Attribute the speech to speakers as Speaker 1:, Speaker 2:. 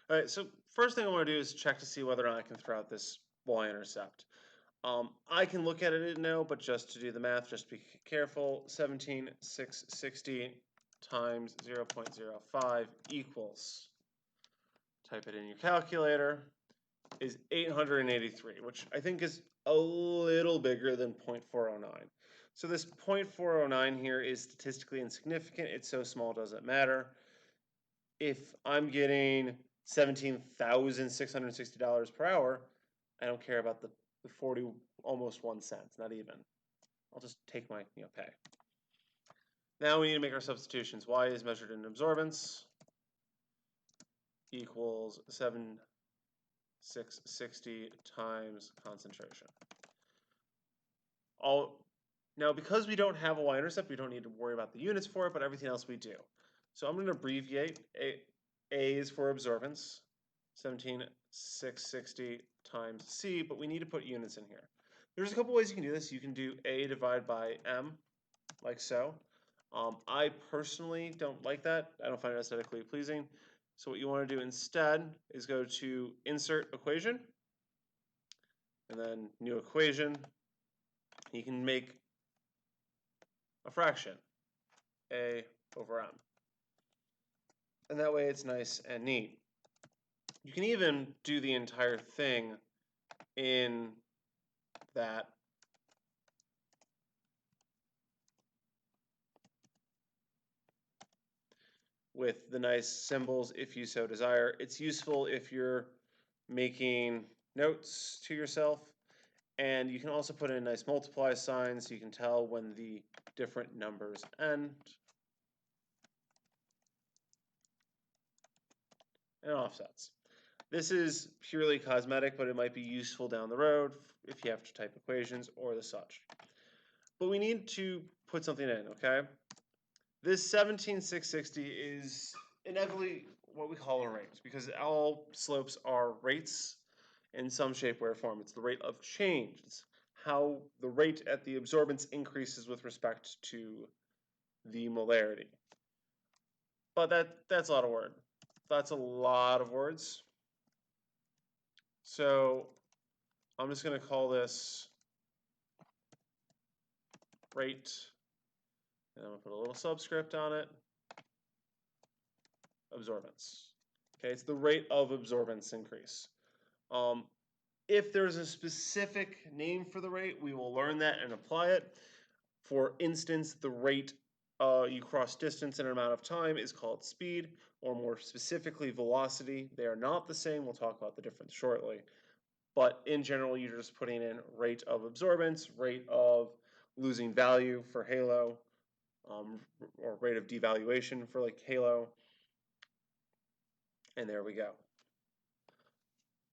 Speaker 1: All right, so first thing I want to do is check to see whether or not I can throw out this y-intercept. I can look at it now, but just to do the math, just be careful. 17,660 times 0.05 equals, type it in your calculator, is 883, which I think is a little bigger than 0.409. So this 0.409 here is statistically insignificant. It's so small it doesn't matter. If I'm getting $17,660 per hour, I don't care about the 40 almost 1 cent, not even. I'll just take my pay. Now we need to make our substitutions. Y is measured in absorbance equals 7,660 times concentration. Now, because we don't have a y-intercept, we don't need to worry about the units for it, but everything else we do. So I'm going to abbreviate. A is for absorbance, 17,660 times C, but we need to put units in here. There's a couple ways you can do this. You can do A divided by M, like so. I personally don't like that. I don't find it aesthetically pleasing. So what you want to do instead is go to Insert Equation, and then New Equation. You can make a fraction, A over M. And that way it's nice and neat. You can even do the entire thing in that with the nice symbols if you so desire. It's useful if you're making notes to yourself, and you can also put in a nice multiply sign so you can tell when the different numbers end. And offsets. This is purely cosmetic, but it might be useful down the road if you have to type equations or the such. But we need to put something in, okay? This 17,660 is inevitably what we call a rate, because all slopes are rates in some shape, way, or form. It's the rate of change. It's how the rate at the absorbance increases with respect to the molarity. But that's a lot of words. That's a lot of words. So I'm just going to call this rate, and I'm going to put a little subscript on it, absorbance. Okay, it's the rate of absorbance increase. If there's a specific name for the rate, we will learn that and apply it. For instance, the rate you cross distance in an amount of time is called speed, or more specifically, velocity. They are not the same. We'll talk about the difference shortly. But in general, you're just putting in rate of absorbance, rate of losing value for halo, or rate of devaluation for like halo. And there we go.